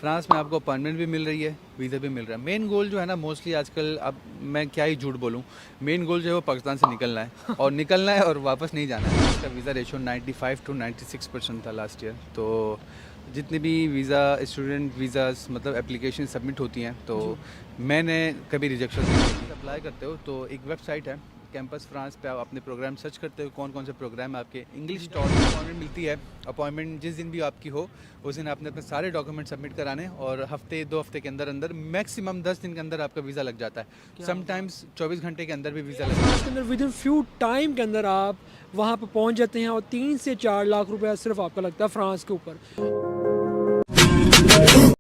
France में आपको appointment भी मिल रही है, वीज़ा भी मिल रहा है। मेन गोल जो है ना मोस्टली आजकल, अब मैं क्या ही झूठ बोलूँ, मेन गोल जो है वो पाकिस्तान से निकलना है और निकलना है और वापस नहीं जाना है। इसका वीज़ा रेशो 95 to 96% था लास्ट ईयर। तो जितनी भी वीज़ा स्टूडेंट वीज़ास मतलब एप्लीकेशन सबमिट होती हैं तो मैंने कभी रिजेक्शन नहीं अप्लाई करते हो तो एक वेबसाइट है कैंपस फ्रांस पे, आप अपने प्रोग्राम सर्च करते हो कौन कौन से प्रोग्राम आपके इंग्लिश टॉट अपॉइंटमेंट मिलती है। अपॉइंटमेंट जिस दिन भी आपकी हो उस दिन आपने अपने सारे डॉक्यूमेंट सबमिट कराने और हफ्ते 2 हफ्ते के अंदर अंदर मैक्सिमम 10 दिन के अंदर आपका वीज़ा लग जाता है। समटाइम्स 24 घंटे के अंदर भी वीज़ा लग जाता है। के अंदर विद इन फ्यू टाइम के अंदर आप वहाँ पर पहुँच जाते हैं और 3 से 4 लाख रुपया सिर्फ आपका लगता है फ्रांस के ऊपर।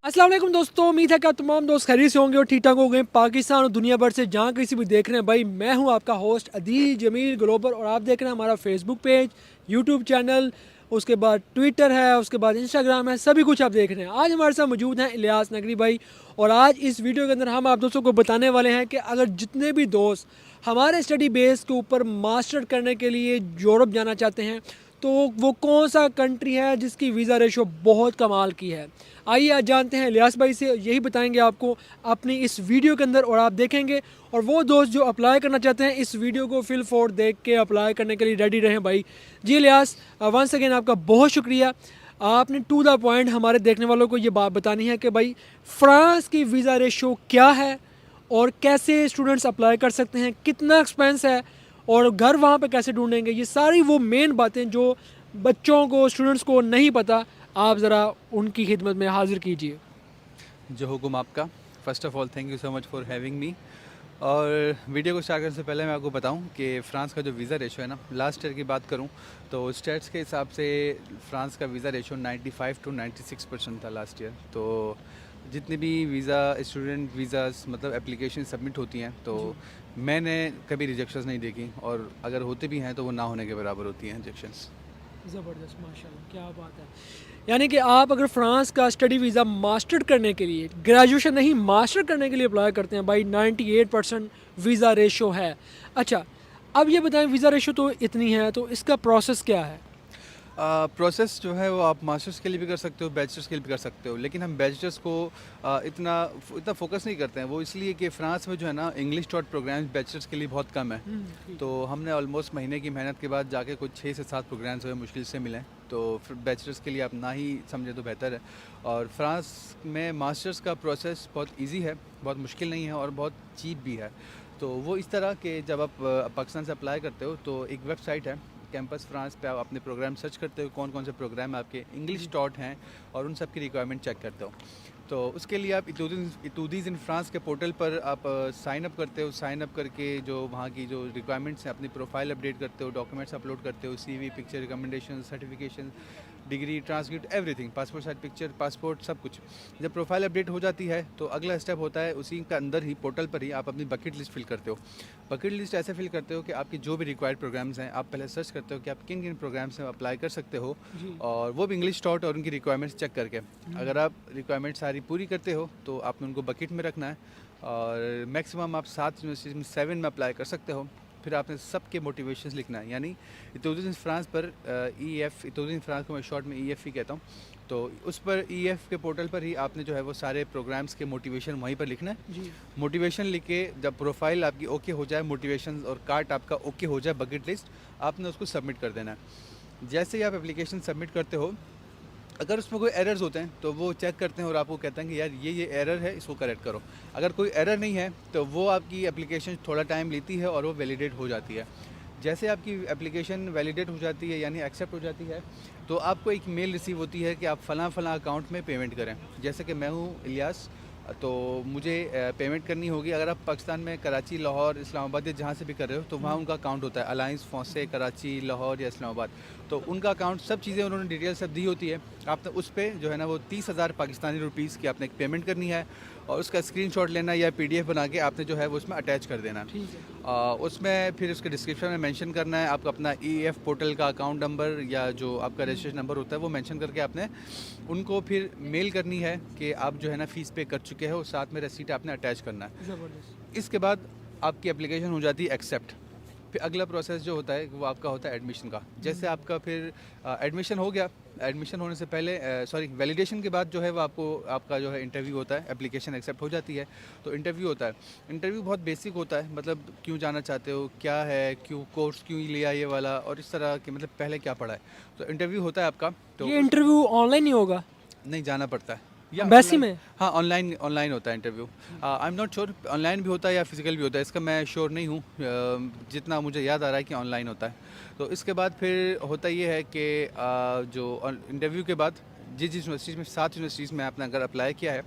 अस्सलाम वालेकुम दोस्तों, उम्मीद है कि आप तमाम दोस्त खैरियत से होंगे और ठीक ठाक हो गए। पाकिस्तान और दुनिया भर से जहाँ किसी भी देख रहे हैं भाई, मैं हूँ आपका होस्ट अदील जमील ग्लोबल और आप देख रहे हैं हमारा फेसबुक पेज, यूट्यूब चैनल, उसके बाद ट्विटर है, उसके बाद इंस्टाग्राम है, सभी कुछ आप देख रहे हैं। आज हमारे साथ मौजूद हैं इलियास नगरी भाई और आज इस वीडियो के अंदर हम आप दोस्तों को बताने वाले हैं कि अगर जितने भी दोस्त हमारे स्टडी बेस के ऊपर मास्टर करने के लिए यूरोप जाना चाहते हैं तो वो कौन सा कंट्री है जिसकी वीज़ा रेशो बहुत कमाल की है। आइए आज जानते हैं इलियास भाई से, यही बताएंगे आपको अपनी इस वीडियो के अंदर और आप देखेंगे। और वो दोस्त जो अप्लाई करना चाहते हैं इस वीडियो को फिल फॉर देख के अप्लाई करने के लिए रेडी रहें भाई। जी इलियास, वंस अगेन आपका बहुत शुक्रिया। आपने टू द पॉइंट हमारे देखने वालों को ये बात बतानी है कि भाई फ्रांस की वीज़ा रेशो क्या है और कैसे स्टूडेंट्स अप्लाई कर सकते हैं, कितना एक्सपेंस है और घर वहाँ पे कैसे ढूंढेंगे। ये सारी वो मेन बातें जो बच्चों को स्टूडेंट्स को नहीं पता, आप ज़रा उनकी खिदमत में हाजिर कीजिए। जो हुक्म आपका। First of all thank you so much for having me. और वीडियो को स्टार्ट करने से पहले मैं आपको बताऊं कि फ़्रांस का जो वीज़ा रेशो है ना, लास्ट ईयर की बात करूं तो स्टेट्स के हिसाब से फ़्रांस का वीज़ा रेशो 95 to 96% था लास्ट ईयर। तो जितनी भी वीज़ा स्टूडेंट वीज़ास मतलब एप्लीकेशन सबमिट होती हैं तो मैंने कभी रिजेक्शंस नहीं देखी और अगर होते भी हैं तो वो ना होने के बराबर होती हैं रिजेक्शंस। ज़बरदस्त, माशाल्लाह, क्या बात है। यानी कि आप अगर फ्रांस का स्टडी वीज़ा मास्टर करने के लिए, ग्रेजुएशन नहीं मास्टर करने के लिए अप्लाई करते हैं भाई, 98% वीज़ा रेशो है। अच्छा, अब ये बताएं वीज़ा रेशो तो इतनी है तो इसका प्रोसेस क्या है? प्रोसेस जो है वो आप मास्टर्स के लिए भी कर सकते हो, बैचलर्स के लिए भी कर सकते हो, लेकिन हम बैचलर्स को इतना इतना फोकस नहीं करते हैं। वो इसलिए कि फ़्रांस में जो है ना इंग्लिश टॉट प्रोग्राम्स बैचलर्स के लिए बहुत कम है। तो हमने ऑलमोस्ट महीने की मेहनत के बाद जाके कुछ 6 से 7 प्रोग्राम्स हुए मुश्किल से मिले। तो फिर बैचलर्स के लिए आप ना ही समझे तो बेहतर है। और फ्रांस में मास्टर्स का प्रोसेस बहुत ईजी है, बहुत मुश्किल नहीं है और बहुत चीप भी है। तो वो इस तरह के जब आप पाकिस्तान से अप्लाई करते हो तो एक वेबसाइट है कैंपस फ्रांस पे, आप अपने प्रोग्राम सर्च करते हो कौन कौन से प्रोग्राम आपके इंग्लिश टॉट हैं और उन सब की रिक्वायरमेंट चेक करते हो। तो उसके लिए आप इतूदीज़ इन फ्रांस के पोर्टल पर आप साइन अप करते हो। साइन अप करके जो वहाँ की जो रिक्वायरमेंट्स हैं अपनी प्रोफाइल अपडेट करते हो, डॉक्यूमेंट्स अपलोड करते हो, CV, picture, recommendation, certification, degree, transcript, everything, passport size picture, passport, सब कुछ। जब प्रोफाइल अपडेट हो जाती है तो अगला स्टेप होता है उसी के अंदर ही पोर्टल पर ही आप अपनी बकेट लिस्ट फिल करते हो। बकेट लिस्ट ऐसे फिल करते हो कि आपकी जो भी रिक्वायर्ड प्रोग्राम्स हैं आप पहले सर्च करते हो कि आप किन किन प्रोग्राम्स में अप्लाई कर सकते हो और वो भी इंग्लिश टॉट और उनकी रिक्वायरमेंट्स चेक करके। अगर आप रिक्वायरमेंट सारी पूरी करते हो तो आपने उनको बकेट में रखना है और मैक्सिमम आप 7 यूनिवर्सिटीज में 7 में अप्लाई कर सकते हो। फिर आपने सबके मोटिवेशंस लिखना है, यानी इतूदीज़ इन फ्रांस पर EF, इतूदीज़ इन फ्रांस को मैं शॉर्ट में EF ही कहता हूँ। तो उस पर EF के पोर्टल पर ही आपने जो है वो सारे प्रोग्राम्स के मोटिवेशन वहीं पर लिखना है। जी, मोटिवेशन लिख के जब प्रोफाइल आपकी ओके हो जाए, मोटिवेशन और कार्ट आपका ओके हो जाए, बकेट लिस्ट, आपने उसको सबमिट कर देना है। जैसे ही आप एप्लीकेशन सबमिट करते हो, अगर उसमें कोई एरर्स होते हैं तो वो चेक करते हैं और आपको कहते हैं कि यार ये एरर है, इसको करेक्ट करो। अगर कोई एरर नहीं है तो वो आपकी एप्लीकेशन थोड़ा टाइम लेती है और वो वैलिडेट हो जाती है। जैसे आपकी एप्लीकेशन वैलिडेट हो जाती है यानी एक्सेप्ट हो जाती है तो आपको एक मेल रिसीव होती है कि आप फ़लाँ फ़लाँ अकाउंट में पेमेंट करें। जैसे कि मैं हूँ इलियास, तो मुझे पेमेंट करनी होगी। अगर आप पाकिस्तान में कराची, लाहौर, इस्लामाबाद या जहाँ से भी कर रहे हो तो वहाँ उनका अकाउंट होता है, अलायंस फॉन्से कराची, लाहौर या इस्लामाबाद। तो उनका अकाउंट, सब चीज़ें उन्होंने डिटेल सब दी होती है। आपने उस पर जो है ना वो 30,000 पाकिस्तानी रुपीज़ की आपने एक पेमेंट करनी है और उसका स्क्रीनशॉट लेना या PDF बना के आपने जो है वो उसमें अटैच कर देना। ठीक है। उसमें फिर उसके डिस्क्रिप्शन में मेंशन करना है आपका अपना EF पोर्टल का अकाउंट नंबर या जो आपका रजिस्ट्रेशन नंबर होता है वो मेंशन करके आपने उनको फिर मेल करनी है कि आप जो है ना फ़ीस पे कर चुके हो, साथ में रसीट आपने अटैच करना है। ज़बरदस्त। इसके बाद आपकी एप्लीकेशन हो जाती है एक्सेप्ट। फिर अगला प्रोसेस जो होता है वो आपका होता है एडमिशन का। जैसे आपका फिर एडमिशन हो गया, एडमिशन होने से पहले वैलिडेशन के बाद जो है वो आपका जो है इंटरव्यू होता है, एप्लीकेशन एक्सेप्ट हो जाती है तो इंटरव्यू होता है। इंटरव्यू बहुत बेसिक होता है, मतलब क्यों जाना चाहते हो, क्या है, क्यों कोर्स क्यों लिया ये वाला, और इस तरह के मतलब पहले क्या पढ़ा है, तो इंटरव्यू होता है आपका। तो ये इंटरव्यू ऑनलाइन ही होगा? नहीं, जाना पड़ता है या एम्बेसी ऑनलाइन। में? हाँ, ऑनलाइन ऑनलाइन होता है interview. I am not sure online भी होता है या फिजिकल भी होता है, इसका मैं श्योर नहीं हूँ। जितना मुझे याद आ रहा है कि ऑनलाइन होता है। तो इसके बाद फिर होता ये है कि जो इंटरव्यू के बाद जिस यूनिवर्सिटीज़ में 7 यूनिवर्सिटीज़ में आपने अगर अप्लाई किया है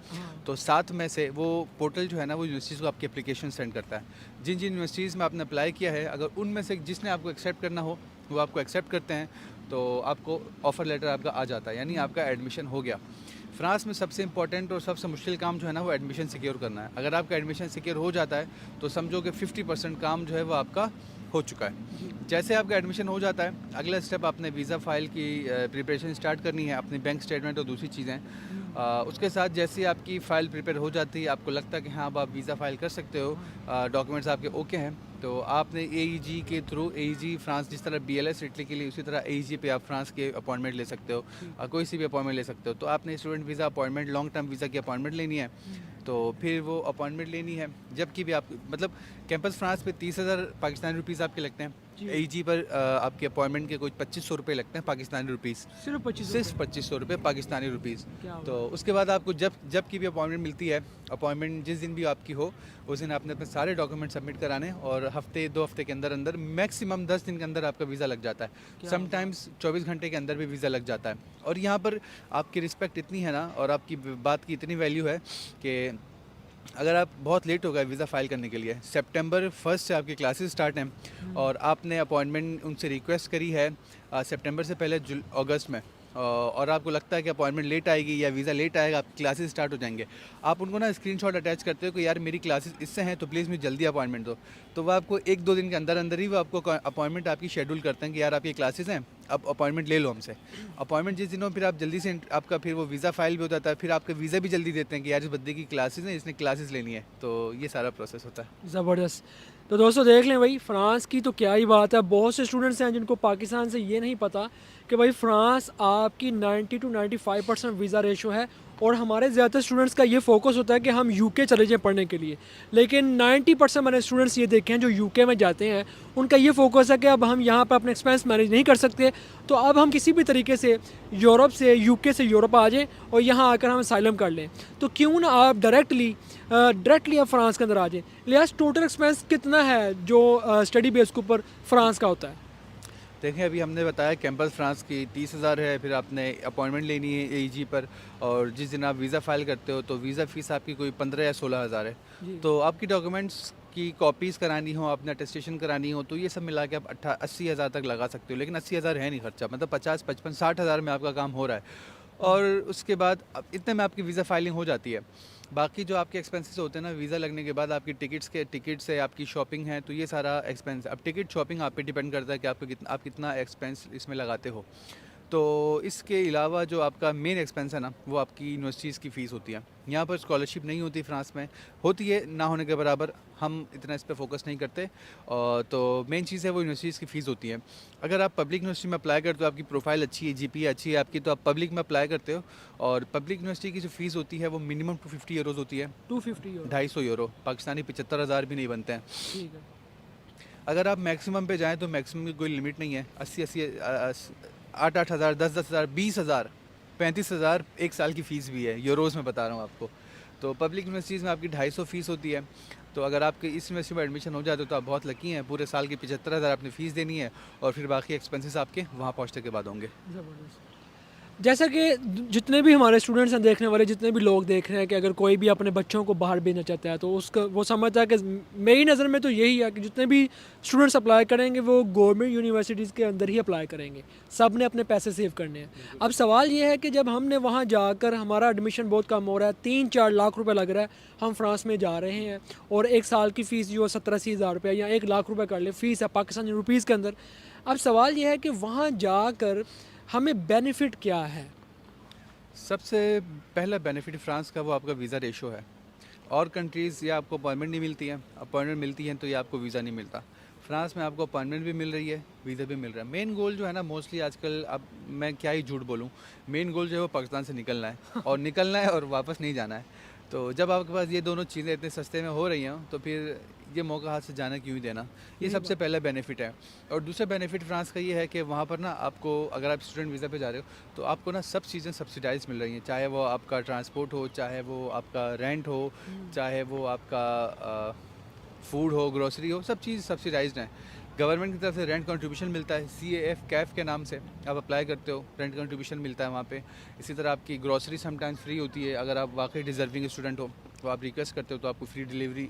तो 7 में से वो पोर्टल जो है ना वो यूनिवर्सिटीज़ को आपकी एप्लीकेशन सेंड करता है। जिन जिन यूनिवर्सिटीज़ में आपने अप्लाई किया है, अगर उनमें से जिसने आपको एक्सेप्ट करना हो वो आपको एक्सेप्ट करते हैं, तो आपको ऑफ़र लेटर आपका आ जाता है, यानी आपका एडमिशन हो गया। फ्रांस में सबसे इंपॉर्टेंट और सबसे मुश्किल काम जो है ना वो एडमिशन सिक्योर करना है। अगर आपका एडमिशन सिक्योर हो जाता है तो समझो कि 50% काम जो है वो आपका हो चुका है। जैसे आपका एडमिशन हो जाता है, अगला स्टेप आपने वीज़ा फाइल की प्रिपरेशन स्टार्ट करनी है, अपनी बैंक स्टेटमेंट और दूसरी चीज़ें। उसके साथ जैसे आपकी फ़ाइल प्रिपेयर हो जाती है, आपको लगता है कि हाँ अब आप वीज़ा फाइल कर सकते हो, डॉक्यूमेंट्स आपके ओके हैं, तो आपने AEG के थ्रू, AEG फ्रांस जिस तरह BLS इटली के लिए, उसी तरह AEG पे आप फ्रांस के अपॉइंटमेंट ले सकते हो, कोई सी भी अपॉइंटमेंट ले सकते हो। तो आपने student visa appointment, long term visa की अपॉइंटमेंट लेनी है, तो फिर वो अपॉइंटमेंट लेनी है। जबकि भी आप मतलब कैंपस फ्रांस पे 30,000 पाकिस्तानी रुपीज़ आपके लगते हैं, AEG पर आपके अपॉइंटमेंट के कुछ 2500 रुपये लगते हैं पाकिस्तानी रुपीज़, सिर्फ 25? सिर्फ 2500 रुपये पाकिस्तानी रुपीज़। क्या बात तो उसके बाद आपको जब की भी अपॉइंटमेंट मिलती है, अपॉइंटमेंट जिस दिन भी आपकी हो उस दिन आपने अपने सारे डॉक्यूमेंट सबमिट कराने, और हफ्ते 2 हफ्ते के अंदर अंदर, मैक्सिमम 10 दिन के अंदर आपका वीज़ा लग जाता है। समटाइम्स 24 घंटे के अंदर भी वीज़ा लग जाता है। और यहाँ पर आपकी रिस्पेक्ट इतनी है ना, और आपकी बात की इतनी वैल्यू है कि अगर आप बहुत लेट हो गए वीज़ा फाइल करने के लिए, सितंबर 1 से आपकी क्लासेस स्टार्ट हैं और आपने अपॉइंटमेंट उनसे रिक्वेस्ट करी है सितंबर से पहले अगस्त में, और आपको लगता है कि अपॉइंटमेंट लेट आएगी या वीज़ा लेट आएगा, आपकी क्लासेस स्टार्ट हो जाएंगे, आप उनको ना स्क्रीनशॉट अटैच करते हो कि यार मेरी क्लासेस इससे हैं तो प्लीज़ मुझे जल्दी अपॉइंटमेंट दो, तो वो आपको 1-2 दिन के अंदर अंदर ही वो आपको अपॉइंटमेंट आपकी शेड्यूल करते हैं कि यार आपकी क्लासेस हैं, अब अपॉइंटमेंट ले लो हमसे। अपॉइंटमेंट जिस दिन हो फिर आप जल्दी से आपका फिर वो वीज़ा फाइल भी हो जाता है, फिर आपका वीज़ा भी जल्दी देते हैं कि यार इस बंदे की क्लासेस हैं, इसने क्लासेस लेनी है, तो ये सारा प्रोसेस होता है। ज़बरदस्त। तो दोस्तों देख लें भाई, फ़्रांस की तो क्या ही बात है। बहुत से स्टूडेंट्स हैं जिनको पाकिस्तान से ये नहीं पता कि भाई फ़्रांस आपकी 90 to 95% वीज़ा रेशो है, और हमारे ज़्यादातर स्टूडेंट्स का ये फोकस होता है कि हम यूके चले जाएं पढ़ने के लिए। लेकिन 90% मैंने स्टूडेंट्स ये देखे हैं जो यूके में जाते हैं, उनका ये फोकस है कि अब हम यहाँ पर अपने एक्सपेंस मैनेज नहीं कर सकते, तो अब हम किसी भी तरीके से यूके से यूरोप आ जाएँ और यहाँ आकर हम असाइलम कर लें। तो क्यों ना आप डायरेक्टली आप फ्रांस के अंदर आ जाएँ। लिहाज टोटल एक्सपेंस कितना है जो स्टडी बेस के ऊपर फ्रांस का होता है? देखें, अभी हमने बताया कैंपस फ्रांस की 30,000 है, फिर आपने अपॉइंटमेंट लेनी है AEG पर, और जिस दिन आप वीज़ा फाइल करते हो तो वीज़ा फ़ीस आपकी कोई 15 या 16,000 है। तो आपकी डॉक्यूमेंट्स की कॉपीज़ करानी हो, आपने अटेस्टेशन करानी हो, तो ये सब मिला के आप 80,000 तक लगा सकते हो। लेकिन 80,000 है नहीं खर्चा, मतलब 50, 55, 60,000 में आपका काम हो रहा है, और उसके बाद इतने में आपकी वीज़ा फाइलिंग हो जाती है। बाकी जो आपके एक्सपेंसेस होते हैं ना वीज़ा लगने के बाद, आपकी टिकट्स है, आपकी शॉपिंग है, तो ये सारा एक्सपेंस, अब टिकट शॉपिंग आप पे डिपेंड करता है कि आप कितना एक्सपेंस इसमें लगाते हो। तो इसके अलावा जो आपका मेन एक्सपेंस है ना वो आपकी यूनिवर्सिटीज़ की फ़ीस होती है। यहाँ पर स्कॉलरशिप नहीं होती फ्रांस में, होती है ना होने के बराबर, हम इतना इस पर फोकस नहीं करते। और तो मेन चीज़ है वो यूनिवर्सिटीज़ की फ़ीस होती है। अगर आप पब्लिक यूनिवर्सिटी में अप्लाई करते हो, आपकी प्रोफाइल अच्छी है, GPA अच्छी है आपकी, तो आप पब्लिक में अप्लाई करते हो, और पब्लिक यूनिवर्सिटी की जो फ़ीस होती है वो मिनिमम 250 यूरोज़ होती है। 250 यूरो? 250 यूरो पाकिस्तानी 75,000 भी नहीं बनते हैं। ठीक है। अगर आप मैक्सिमम पे जाएँ तो मैक्सिमम की कोई लिमिट नहीं है। 8-8 हज़ार, 10-10 हज़ार, 20 हज़ार, 35 हज़ार एक साल की फ़ीस भी है, यूरोज़ में बता रहा हूँ आपको। तो पब्लिक यूनिवर्सिटीज़ में आपकी 250 फ़ीस होती है। तो अगर आपके इस यूनिवर्सिटी में एडमिशन हो जाए तो आप बहुत लकी हैं, पूरे साल की 75,000 आपने फ़ीस देनी है, और फिर बाकी एक्सपेंसेस आपके वहाँ पहुँचने के बाद होंगे। ज़बरदस्त। जैसा कि जितने भी हमारे स्टूडेंट्स हैं, देखने वाले जितने भी लोग देख रहे हैं, कि अगर कोई भी अपने बच्चों को बाहर भेजना चाहता है तो उसका वो समझता है कि मेरी नज़र में तो यही है कि जितने भी स्टूडेंट्स अप्लाई करेंगे वो गवर्नमेंट यूनिवर्सिटीज़ के अंदर ही अप्लाई करेंगे, सब ने अपने पैसे सेव करने हैं। अब सवाल ये है कि जब हमने वहाँ जाकर हमारा एडमिशन बहुत कम हो रहा है, 3-4 लाख रुपये लग रहा है, हम फ्रांस में जा रहे हैं, और एक साल की फ़ीस जो 70-80 हज़ार रुपये या 1 लाख रुपये कर ले फ़ीस है पाकिस्तानी रुपीज़ के अंदर। अब सवाल ये है कि वहाँ जाकर हमें बेनिफिट क्या है? सबसे पहला बेनिफिट फ्रांस का वो आपका वीज़ा रेशो है। और कंट्रीज़ या आपको अपॉइंटमेंट नहीं मिलती है, अपॉइंटमेंट मिलती है तो ये आपको वीज़ा नहीं मिलता। फ्रांस में आपको अपॉइंटमेंट भी मिल रही है, वीज़ा भी मिल रहा है। मेन गोल जो है ना मोस्टली आजकल, अब मैं क्या ही झूठ बोलूँ, मेन गोल जो है वो पाकिस्तान से निकलना है और निकलना है और वापस नहीं जाना है। तो जब आपके पास ये दोनों चीज़ें इतने सस्ते में हो रही हैं तो फिर ये मौका हाथ से जाना क्यों ही देना। ये सही सबसे बात। पहला बेनिफिट है। और दूसरा बेनिफिट फ्रांस का ये है कि वहाँ पर ना आपको, अगर आप स्टूडेंट वीज़ा पे जा रहे हो तो आपको ना सब चीज़ें सब्सिडाइज मिल रही हैं, चाहे वो आपका ट्रांसपोर्ट हो, चाहे वो आपका रेंट हो, चाहे वो आपका फूड हो, ग्रोसरी हो, सब चीज़ सब्सिडाइज्ड है। गवर्नमेंट की तरफ से रेंट कंट्रीब्यूशन मिलता है, CAF कैफ के नाम से आप अप्लाई करते हो, रेंट कंट्रीब्यूशन मिलता है वहाँ पे। इसी तरह आपकी ग्रोसरी समटाइम्स फ्री होती है, अगर आप वाकई डिजर्विंग स्टूडेंट हो तो आप रिक्वेस्ट करते हो तो आपको फ्री डिलीवरी,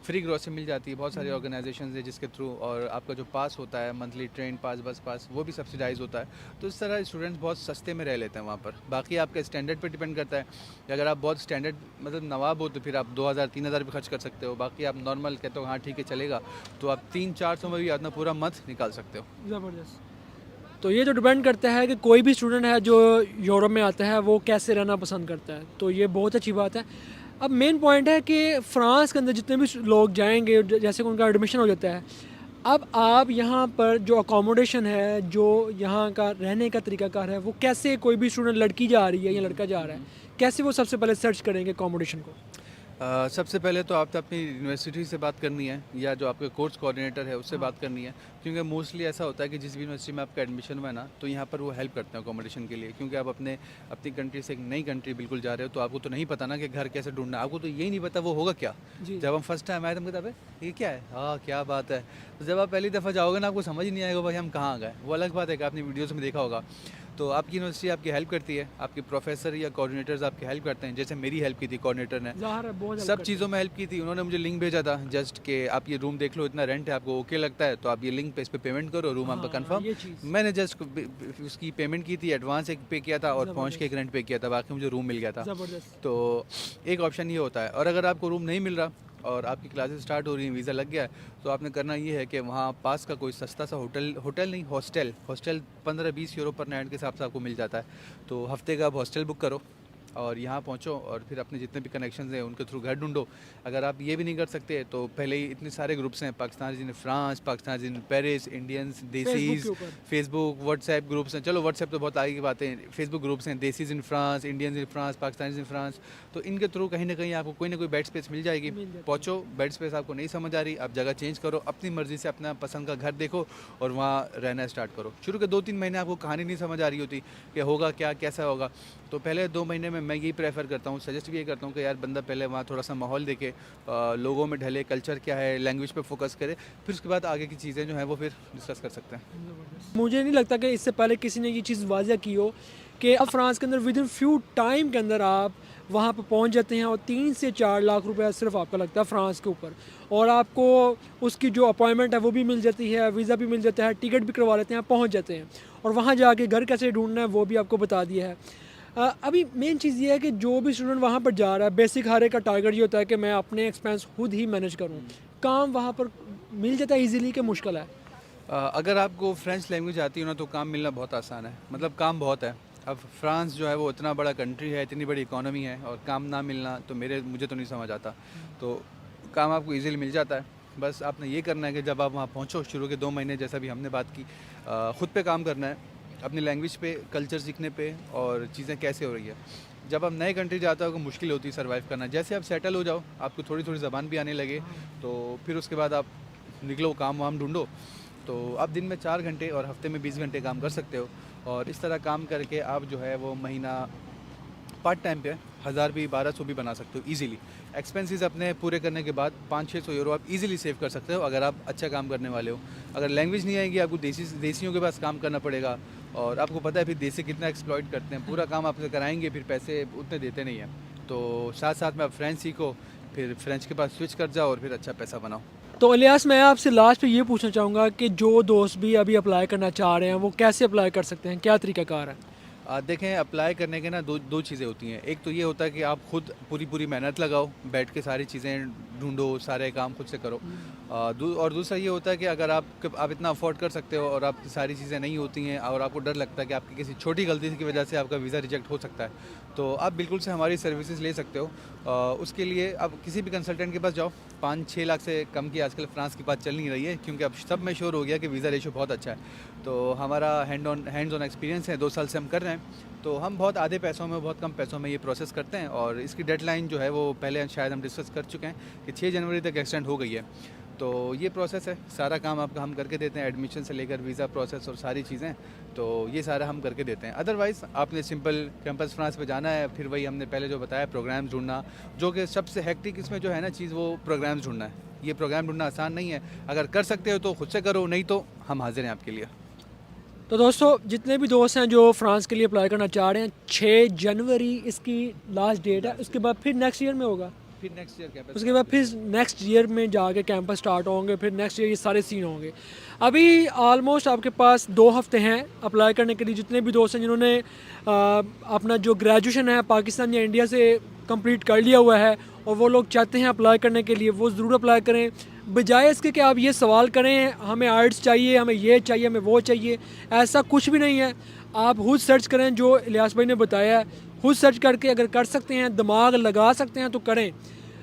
फ्री ग्रोसरी मिल जाती है। बहुत सारी ऑर्गेनाइजेशन है जिसके थ्रू, और आपका जो पास होता है मंथली, ट्रेन पास, बस पास, वो भी सब्सिडाइज होता है। तो इस तरह स्टूडेंट्स बहुत सस्ते में रह लेते हैं वहाँ पर। बाकी आपके स्टैंडर्ड पे डिपेंड करता है कि अगर आप बहुत स्टैंडर्ड मतलब नवाब हो तो फिर आप 2000-3000 भी खर्च कर सकते हो। बाकी आप नॉर्मल कहते हो हाँ ठीक है चलेगा, तो आप 300-400 में भी अपना पूरा मंथ निकाल सकते हो। ज़बरदस्त। तो ये तो डिपेंड करता है कि कोई भी स्टूडेंट है जो यूरोप में आता है वो कैसे रहना पसंद करता है, तो ये बहुत अच्छी बात है। अब मेन पॉइंट है कि फ़्रांस के अंदर जितने भी लोग जाएंगे, जैसे कि उनका एडमिशन हो जाता है, अब आप यहाँ पर जो अकोमोडेशन है, जो यहाँ का रहने का तरीकाकार है, वो कैसे, कोई भी स्टूडेंट, लड़की जा रही है या लड़का जा रहा है, कैसे वो सबसे पहले सर्च करेंगे अकोमोडेशन को? सबसे पहले तो आपको अपनी यूनिवर्सिटी से बात करनी है या जो आपके कोर्स कोऑर्डिनेटर है उससे बात करनी है, क्योंकि मोस्टली ऐसा होता है कि जिस भी यूनिवर्सिटी में आपका एडमिशन हुआ है ना, तो यहाँ पर वो हेल्प करते हैं अकोमोडेशन के लिए, क्योंकि आप अपनी कंट्री से एक नई कंट्री बिल्कुल जा रहे हो, तो आपको तो नहीं पता ना कि घर कैसे ढूंढना है, आपको तो यही नहीं पता वो होगा क्या। जी। जब हम फर्स्ट टाइम आए तो हम कहते हैं ये क्या है, हाँ क्या बात है। तो जब आप पहली दफ़ा जाओगे ना आपको समझ ही नहीं आएगा भाई हम कहाँ आ गए। वो अलग बात है कि आपने वीडियोज़ में देखा होगा। तो आपकी यूनिवर्सिटी आपकी हेल्प करती है, आपके प्रोफेसर या कोऑर्डिनेटर्स आपकी हेल्प करते हैं, जैसे मेरी हेल्प की थी कोऑर्डिनेटर ने, ज़ाहिर है बहुत हेल्प सब करते चीज़ों में हेल्प की थी। उन्होंने मुझे लिंक भेजा था जस्ट कि आप ये रूम देख लो, इतना रेंट है, आपको ओके लगता है तो आप ये लिंक पे इस पे पेमेंट करो, रूम आपका हाँ, कंफर्म। ये चीज़। मैंने जस्ट उसकी पेमेंट की थी, एडवांस एक पे किया था और पहुंच के एक रेंट पे किया था, बाकी मुझे रूम मिल गया था। ज़बरदस्त। तो एक ऑप्शन ये होता है। और अगर आपको रूम नहीं मिल रहा और आपकी क्लासेस स्टार्ट हो रही हैं, वीज़ा लग गया है, तो आपने करना ये है कि वहाँ पास का कोई सस्ता सा होटल नहीं, हॉस्टल 15-20 यूरो पर नाइट के हिसाब से आपको मिल जाता है। तो हफ्ते का आप हॉस्टल बुक करो और यहाँ पहुँचो और फिर अपने जितने भी कनेक्शंस हैं उनके थ्रू घर ढूंढो। अगर आप ये भी नहीं कर सकते तो पहले ही इतने सारे ग्रुप्स हैं, Pakistani in France, Pakistani in Paris, Indians, Facebook desis, के ऊपर। फेसबुक, व्हाट्सएप ग्रुप्स हैं। चलो व्हाट्सएप तो बहुत आगे की बात है, फेसबुक ग्रुप्स हैं, desis in France, Indians in France, Pakistani in France. तो इनके थ्रू कहीं ना कहीं आपको कोई ना कोई बेड स्पेस मिल जाएगी। मिल जाती है। पहुँचो, बेड स्पेस आपको नहीं समझ आ रही, आप जगह चेंज करो, अपनी मर्ज़ी से अपना पसंद का घर देखो और वहाँ रहना स्टार्ट करो। शुरू के 2-3 महीने आपको कहानी नहीं समझ आ रही होती कि होगा क्या, कैसा होगा। तो पहले 2 महीने में मैं यही प्रेफर करता हूँ, सजेस्ट भी ये करता हूँ कि यार बंदा पहले वहाँ थोड़ा सा माहौल देखे, लोगों में ढले, कल्चर क्या है, लैंग्वेज पे फोकस करे, फिर उसके बाद आगे की चीज़ें जो हैं वो फिर डिस्कस कर सकते हैं। मुझे नहीं लगता कि इससे पहले किसी ने ये चीज़ वाज़िया की हो कि अब फ्रांस के अंदर विद इन फ्यू टाइम के अंदर आप वहाँ पर पहुँच जाते हैं और 3 से 4 लाख रुपया सिर्फ आपका लगता है फ्रांस के ऊपर, और आपको उसकी जो अपॉइंटमेंट है वो भी मिल जाती है, वीज़ा भी मिल जाता है, टिकट भी करवा लेते हैं, पहुँच जाते हैं, और वहाँ जाके घर कैसे ढूंढना है वो भी आपको बता दिया है। अभी मेन चीज़ ये है कि जो भी स्टूडेंट वहाँ पर जा रहा है, बेसिक हर एक का टारगेट ये होता है कि मैं अपने एक्सपेंस खुद ही मैनेज करूँ। काम वहाँ पर मिल जाता है ईजिली कि मुश्किल है? अगर आपको फ्रेंच लैंग्वेज आती है ना तो काम मिलना बहुत आसान है, मतलब काम बहुत है। अब फ्रांस जो है वो इतना बड़ा कंट्री है, इतनी बड़ी इकोनॉमी है, और काम ना मिलना तो मुझे तो नहीं समझ आता। तो काम आपको इजीली मिल जाता है। बस आपने ये करना है कि जब आप वहाँ पहुँचो, शुरू के 2 महीने जैसा भी हमने बात की, ख़ुद पे काम करना है, अपनी लैंग्वेज पे, कल्चर सीखने पे और चीज़ें कैसे हो रही है। जब आप नए कंट्री जाते हो तो मुश्किल होती है सर्वाइव करना। जैसे आप सेटल हो जाओ, आपको थोड़ी थोड़ी ज़बान भी आने लगे, तो फिर उसके बाद आप निकलो, काम वाम ढूंढो। तो आप दिन में 4 घंटे और हफ्ते में 20 घंटे काम कर सकते हो, और इस तरह काम करके आप जो है वो महीना पार्ट टाइम पे 1000 भी 1200 भी बना सकते हो ईजिली। एक्सपेंसेस अपने पूरे करने के बाद 500-600 यूरो आप ईजिली सेव कर सकते हो अगर आप अच्छा काम करने वाले हो। अगर लैंग्वेज नहीं आएगी आपको देसियों के पास काम करना पड़ेगा, और आपको पता है फिर देसी कितना एक्सप्लॉइट करते हैं, पूरा काम आपसे कराएंगे फिर पैसे उतने देते नहीं हैं। तो साथ साथ में आप फ्रेंच सीखो, फिर फ्रेंच के पास स्विच कर जाओ और फिर अच्छा पैसा बनाओ। तो इलियास, मैं आपसे लास्ट पे ये पूछना चाहूँगा कि जो दोस्त भी अभी अप्लाई करना चाह रहे हैं वो कैसे अप्लाई कर सकते हैं, क्या तरीकाकार है? देखें, अप्लाई करने के ना दो चीज़ें होती हैं। एक तो ये होता है कि आप खुद पूरी मेहनत लगाओ, बैठ के सारी चीज़ें ढूंढो, सारे काम खुद से करो। और दूसरा ये होता है कि अगर आप इतना अफोर्ड कर सकते हो और आपकी सारी चीज़ें नहीं होती हैं और आपको डर लगता है कि आपकी किसी छोटी गलती की वजह से आपका वीज़ा रिजेक्ट हो सकता है, तो आप बिल्कुल से हमारी सर्विसेज ले सकते हो। उसके लिए आप किसी भी कंसल्टेंट के पास जाओ। 5-6 लाख से कम की आजकल फ्रांस की बात चल नहीं रही है, क्योंकि अब सब में श्योर हो गया कि वीज़ा रेशो बहुत अच्छा है। तो हमारा हैंड्स ऑन एक्सपीरियंस है, 2 साल से हम कर रहे हैं। तो हम बहुत आधे पैसों में, बहुत कम पैसों में ये प्रोसेस करते हैं, और इसकी डेडलाइन जो है वो पहले शायद हम डिस्कस कर चुके हैं कि 6 जनवरी तक एक्सटेंड हो गई है। तो ये प्रोसेस है, सारा काम आपका हम करके देते हैं, एडमिशन से लेकर वीज़ा प्रोसेस और सारी चीज़ें, तो ये सारा हम करके देते हैं। अदरवाइज़ आपने सिंपल कैंपस फ्रांस पे जाना है, फिर वही हमने पहले जो बताया, प्रोग्राम्स ढूंढना, जो कि सबसे हेक्टिक इसमें जो है ना चीज़, वो प्रोग्राम्स ढूंढना है। ये प्रोग्राम ढूंढना आसान नहीं है, अगर कर सकते हो तो खुद से करो, नहीं तो हम हाजिर हैं आपके लिए। तो दोस्तों, जितने भी दोस्त हैं जो फ्रांस के लिए अप्लाई करना चाह रहे हैं, 6 जनवरी इसकी लास्ट डेट है। उसके बाद फिर नेक्स्ट ईयर में होगा, फिर नेक्स्ट ईयर कैंपस, उसके बाद फिर नेक्स्ट ईयर में जाके कैंपस स्टार्ट होंगे, फिर नेक्स्ट ईयर ये सारे सीन होंगे। अभी ऑलमोस्ट आपके पास 2 हफ्ते हैं अप्लाई करने के लिए। जितने भी दोस्त हैं जिन्होंने अपना जो ग्रेजुएशन है पाकिस्तान या इंडिया से कंप्लीट कर लिया हुआ है और वो लोग चाहते हैं अप्लाई करने के लिए, वो ज़रूर अप्लाई करें। बजाय इसके कि आप ये सवाल करें हमें आर्ट्स चाहिए, हमें ये चाहिए, हमें वो चाहिए, ऐसा कुछ भी नहीं है। आप खुद सर्च करें, जो इलियास भाई ने बताया है, खुद सर्च करके अगर कर सकते हैं, दिमाग लगा सकते हैं तो करें।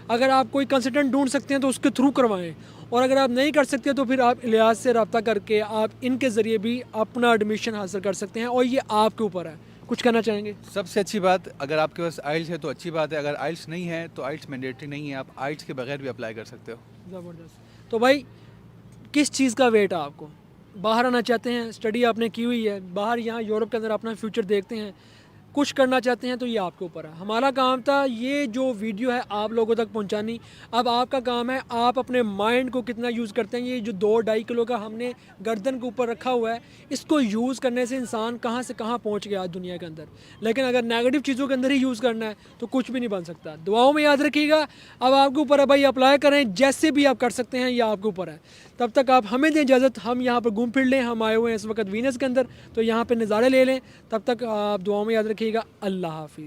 अगर आप कोई कंसल्टेंट ढूंढ सकते हैं तो उसके थ्रू करवाएं, और अगर आप नहीं कर सकते तो फिर आप इलियास से रब्ता करके आप इनके ज़रिए भी अपना एडमिशन हासिल कर सकते हैं, और ये आपके ऊपर है। कुछ कहना चाहेंगे? सबसे अच्छी बात, अगर आपके पास आइल्स है तो अच्छी बात है, अगर आइल्स नहीं है तो आइल्स मैंडेटरी नहीं है, आप आइल्स के बगैर भी अप्लाई कर सकते हो। ज़बरदस्त। तो भाई, किस चीज़ का वेट है आपको? बाहर आना चाहते हैं, स्टडी आपने की हुई है, बाहर यहाँ यूरोप के अंदर अपना फ्यूचर देखते हैं, कुछ करना चाहते हैं, तो ये आपके ऊपर है। हमारा काम था ये जो वीडियो है आप लोगों तक पहुंचानी। अब आपका काम है आप अपने माइंड को कितना यूज़ करते हैं। ये जो 2-2.5 किलो का हमने गर्दन के ऊपर रखा हुआ है, इसको यूज़ करने से इंसान कहाँ से कहाँ पहुंच गया आज दुनिया के अंदर। लेकिन अगर नेगेटिव चीज़ों के अंदर ही यूज़ करना है तो कुछ भी नहीं बन सकता। दुआओं में याद रखिएगा। अब आपके ऊपर है भाई, अप्लाई करें, जैसे भी आप कर सकते हैं, ये आपके ऊपर है। तब तक आप हमें दें इजाज़त, हम यहाँ पर घूम फिर लें। हम आए हुए हैं इस वक्त वीनस के अंदर, तो यहाँ पे नज़ारे ले लें। तब तक आप दुआओं में याद रखिएगा। अल्लाह हाफिज़।